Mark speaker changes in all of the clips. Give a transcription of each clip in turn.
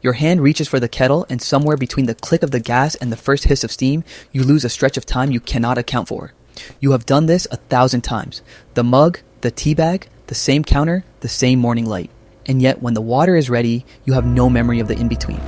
Speaker 1: Your hand reaches for the kettle, and somewhere between the click of the gas and the first hiss of steam, you lose a stretch of time you cannot account for. You have done this 1,000 times. The mug, the tea bag, the same counter, the same morning light. And yet, when the water is ready, you have no memory of the in-between.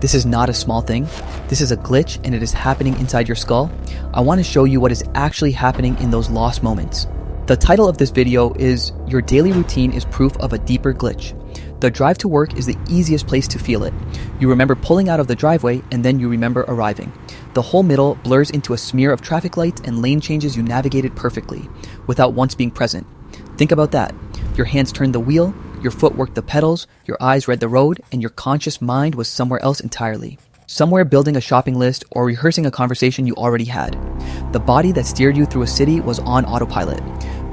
Speaker 1: This is not a small thing. This is a glitch, and it is happening inside your skull. I want to show you what is actually happening in those lost moments. The title of this video is Your Daily Routine is Proof of a Deeper Glitch. The drive to work is the easiest place to feel it. You remember pulling out of the driveway, and then you remember arriving. The whole middle blurs into a smear of traffic lights and lane changes you navigated perfectly, without once being present. Think about that. Your hands turned the wheel, your foot worked the pedals, your eyes read the road, and your conscious mind was somewhere else entirely. Somewhere building a shopping list or rehearsing a conversation you already had. The body that steered you through a city was on autopilot.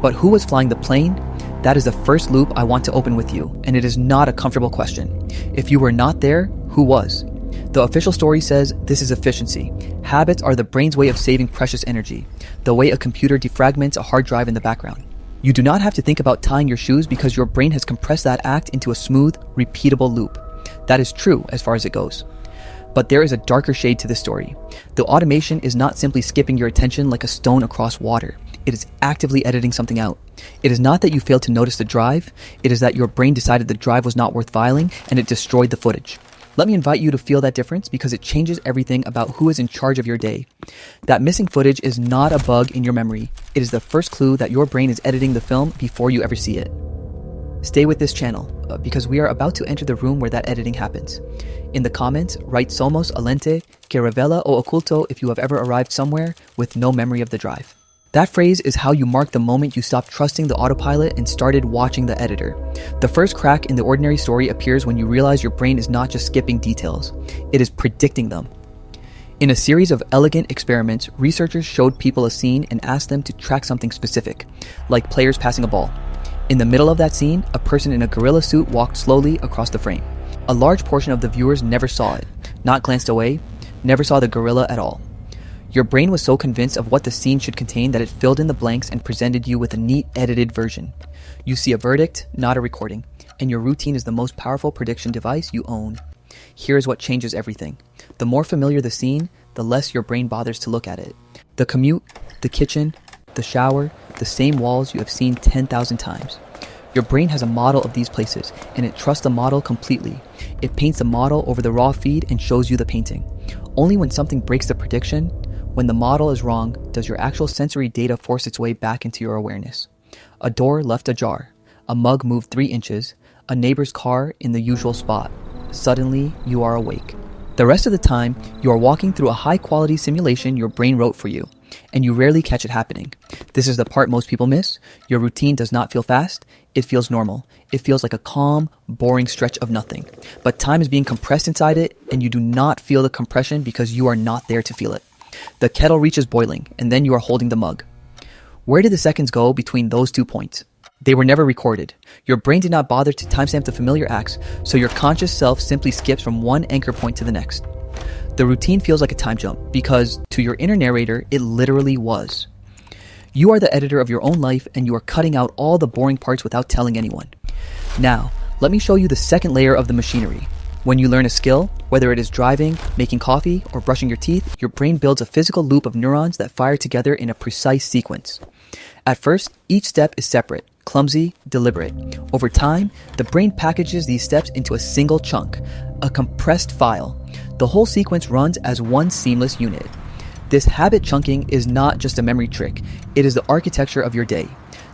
Speaker 1: But who was flying the plane? That is the first loop I want to open with you, and it is not a comfortable question. If you were not there, who was? The official story says this is efficiency. Habits are the brain's way of saving precious energy, the way a computer defragments a hard drive in the background. You do not have to think about tying your shoes because your brain has compressed that act into a smooth, repeatable loop. That is true as far as it goes. But there is a darker shade to this story. The automation is not simply skipping your attention like a stone across water. It is actively editing something out. It is not that you failed to notice the drive. It is that your brain decided the drive was not worth filing and it destroyed the footage. Let me invite you to feel that difference because it changes everything about who is in charge of your day. That missing footage is not a bug in your memory. It is the first clue that your brain is editing the film before you ever see it. Stay with this channel because we are about to enter the room where that editing happens. In the comments, write somos alente que revela o oculto if you have ever arrived somewhere with no memory of the drive. That phrase is how you mark the moment you stopped trusting the autopilot and started watching the editor. The first crack in the ordinary story appears when you realize your brain is not just skipping details, it is predicting them. In a series of elegant experiments, researchers showed people a scene and asked them to track something specific, like players passing a ball. In the middle of that scene, a person in a gorilla suit walked slowly across the frame. A large portion of the viewers never saw it, not glanced away, never saw the gorilla at all. Your brain was so convinced of what the scene should contain that it filled in the blanks and presented you with a neat, edited version. You see a verdict, not a recording, and your routine is the most powerful prediction device you own. Here is what changes everything. The more familiar the scene, the less your brain bothers to look at it. The commute, the kitchen, the shower, the same walls you have seen 10,000 times. Your brain has a model of these places, and it trusts the model completely. It paints the model over the raw feed and shows you the painting. Only when something breaks the prediction, when the model is wrong, does your actual sensory data force its way back into your awareness. A door left ajar, a mug moved 3 inches, a neighbor's car in the usual spot. Suddenly, you are awake. The rest of the time, you are walking through a high-quality simulation your brain wrote for you, and you rarely catch it happening. This is the part most people miss. Your routine does not feel fast. It feels normal. It feels like a calm, boring stretch of nothing. But time is being compressed inside it, and you do not feel the compression because you are not there to feel it. The kettle reaches boiling, and then you are holding the mug. Where did the seconds go between those 2 points? They were never recorded. Your brain did not bother to timestamp the familiar acts, so your conscious self simply skips from one anchor point to the next. The routine feels like a time jump because, to your inner narrator, it literally was. You are the editor of your own life, and you are cutting out all the boring parts without telling anyone. Now, let me show you the second layer of the machinery. When you learn a skill, whether it is driving, making coffee, or brushing your teeth, your brain builds a physical loop of neurons that fire together in a precise sequence. At first, each step is separate, clumsy, deliberate. Over time, the brain packages these steps into a single chunk, a compressed file. The whole sequence runs as one seamless unit. This habit chunking is not just a memory trick, it is the architecture of your day.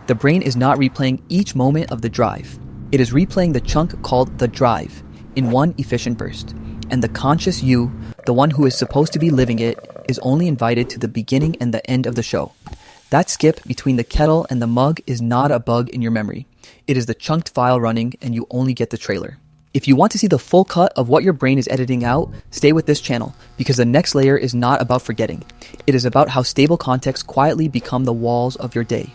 Speaker 1: The brain is not replaying each moment of the drive. It is replaying the chunk called the drive, in one efficient burst. And the conscious you, the one who is supposed to be living it, is only invited to the beginning and the end of the show. That skip between the kettle and the mug is not a bug in your memory. It is the chunked file running, and you only get the trailer. If you want to see the full cut of what your brain is editing out, stay with this channel, because the next layer is not about forgetting. It is about how stable contexts quietly become the walls of your day.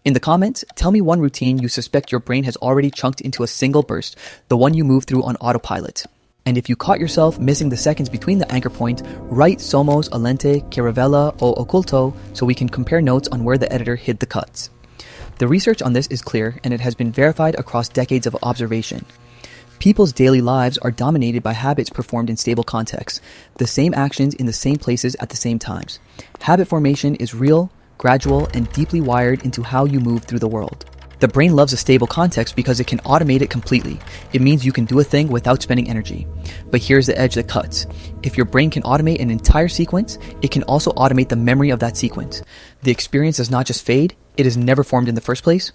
Speaker 1: In the comments, tell me one routine you suspect your brain has already chunked into a single burst, the one you move through on autopilot. And if you caught yourself missing the seconds between the anchor points, write somos alente que revela o oculto so we can compare notes on where the editor hid the cuts. The research on this is clear, and it has been verified across decades of observation. People's daily lives are dominated by habits performed in stable contexts, the same actions in the same places at the same times. Habit formation is real, gradual, and deeply wired into how you move through the world. The brain loves a stable context because it can automate it completely. It means you can do a thing without spending energy. But here's the edge that cuts. If your brain can automate an entire sequence, it can also automate the memory of that sequence. The experience does not just fade, it is never formed in the first place.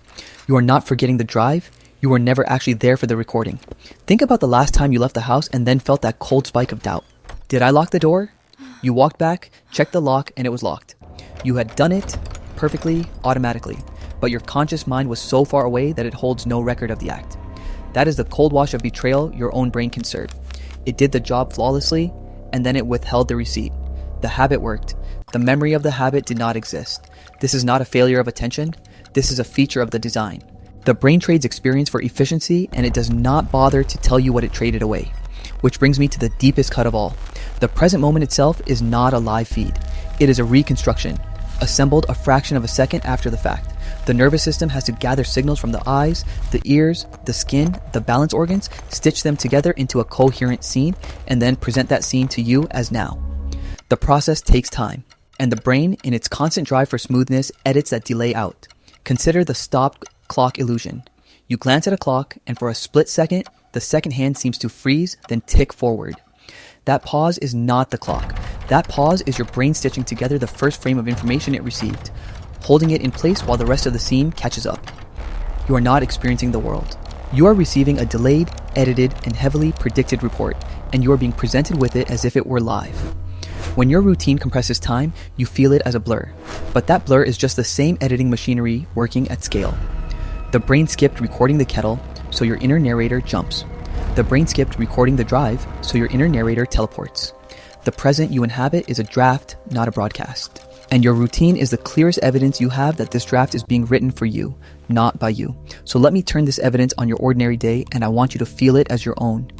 Speaker 1: You are not forgetting the drive. You were never actually there for the recording. Think about the last time you left the house and then felt that cold spike of doubt. Did I lock the door? You walked back, checked the lock, and it was locked. You had done it perfectly, automatically, but your conscious mind was so far away that it holds no record of the act. That is the cold wash of betrayal your own brain can serve. It did the job flawlessly, and then it withheld the receipt. The habit worked. The memory of the habit did not exist. This is not a failure of attention. This is a feature of the design. The brain trades experience for efficiency, and it does not bother to tell you what it traded away. Which brings me to the deepest cut of all. The present moment itself is not a live feed. It is a reconstruction, assembled a fraction of a second after the fact. The nervous system has to gather signals from the eyes, the ears, the skin, the balance organs, stitch them together into a coherent scene, and then present that scene to you as now. The process takes time, and the brain, in its constant drive for smoothness, edits that delay out. Consider the stop clock illusion. You glance at a clock, and for a split second, the second hand seems to freeze, then tick forward. That pause is not the clock. That pause is your brain stitching together the first frame of information it received, holding it in place while the rest of the scene catches up. You are not experiencing the world. You are receiving a delayed, edited, and heavily predicted report, and you are being presented with it as if it were live. When your routine compresses time, you feel it as a blur, but that blur is just the same editing machinery working at scale. The brain skipped recording the kettle, so your inner narrator jumps. The brain skipped recording the drive, so your inner narrator teleports. The present you inhabit is a draft, not a broadcast. And your routine is the clearest evidence you have that this draft is being written for you, not by you. So let me turn this evidence on your ordinary day, and I want you to feel it as your own.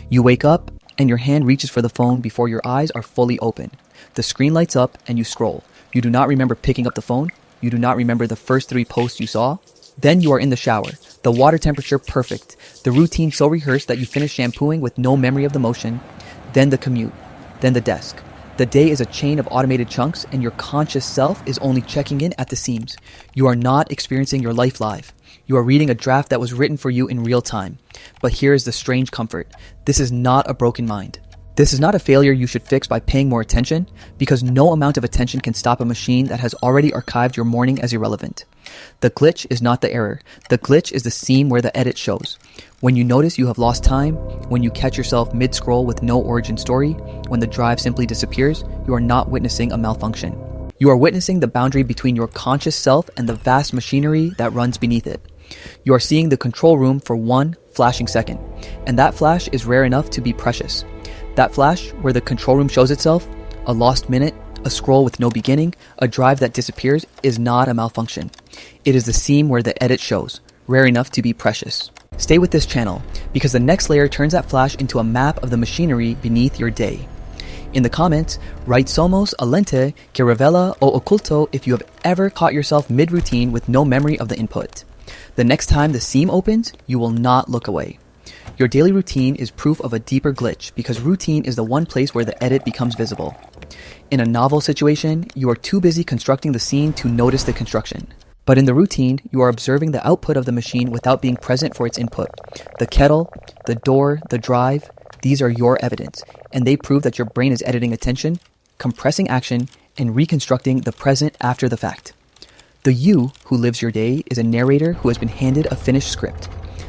Speaker 1: You wake up, and your hand reaches for the phone before your eyes are fully open. The screen lights up, and you scroll. You do not remember picking up the phone. You do not remember the first 3 posts you saw. Then you are in the shower, the water temperature perfect, the routine so rehearsed that you finish shampooing with no memory of the motion, then the commute, then the desk. The day is a chain of automated chunks, and your conscious self is only checking in at the seams. You are not experiencing your life live. You are reading a draft that was written for you in real time. But here is the strange comfort. This is not a broken mind. This is not a failure you should fix by paying more attention, because no amount of attention can stop a machine that has already archived your morning as irrelevant. The glitch is not the error. The glitch is the seam where the edit shows. When you notice you have lost time, when you catch yourself mid-scroll with no origin story, when the drive simply disappears, you are not witnessing a malfunction. You are witnessing the boundary between your conscious self and the vast machinery that runs beneath it. You are seeing the control room for one flashing second, and that flash is rare enough to be precious. That flash where the control room shows itself, a lost minute, a scroll with no beginning, a drive that disappears, is not a malfunction. It is the seam where the edit shows, rare enough to be precious. Stay with this channel, because the next layer turns that flash into a map of the machinery beneath your day. In the comments, write somos a lente que revela o oculto if you have ever caught yourself mid-routine with no memory of the input. The next time the seam opens, you will not look away. Your daily routine is proof of a deeper glitch, because routine is the one place where the edit becomes visible. In a novel situation, you are too busy constructing the scene to notice the construction. But in the routine, you are observing the output of the machine without being present for its input. The kettle, the door, the drive, these are your evidence, and they prove that your brain is editing attention, compressing action, and reconstructing the present after the fact. The you who lives your day is a narrator who has been handed a finished script.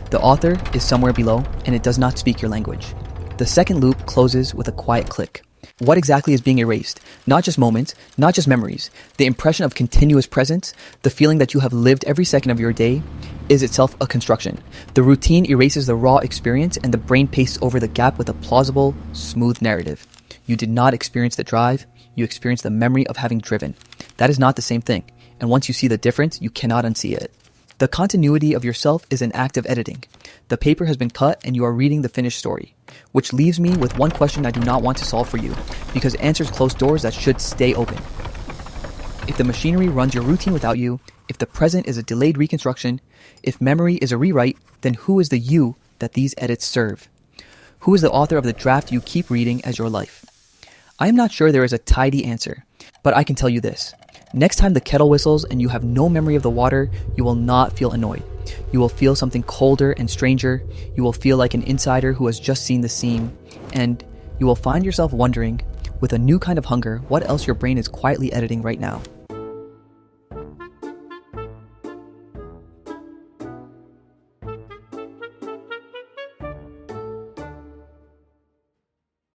Speaker 1: The author is somewhere below, and it does not speak your language. The second loop closes with a quiet click. What exactly is being erased? Not just moments, not just memories. The impression of continuous presence, the feeling that you have lived every second of your day, is itself a construction. The routine erases the raw experience, and the brain pastes over the gap with a plausible, smooth narrative. You did not experience the drive, you experienced the memory of having driven. That is not the same thing, and once you see the difference, you cannot unsee it. The continuity of yourself is an act of editing. The paper has been cut and you are reading the finished story. Which leaves me with one question I do not want to solve for you, because answers close doors that should stay open. If the machinery runs your routine without you, if the present is a delayed reconstruction, if memory is a rewrite, then who is the you that these edits serve? Who is the author of the draft you keep reading as your life? I am not sure there is a tidy answer, but I can tell you this. Next time the kettle whistles and you have no memory of the water, you will not feel annoyed. You will feel something colder and stranger. You will feel like an insider who has just seen the scene. And you will find yourself wondering, with a new kind of hunger, what else your brain is quietly editing right now.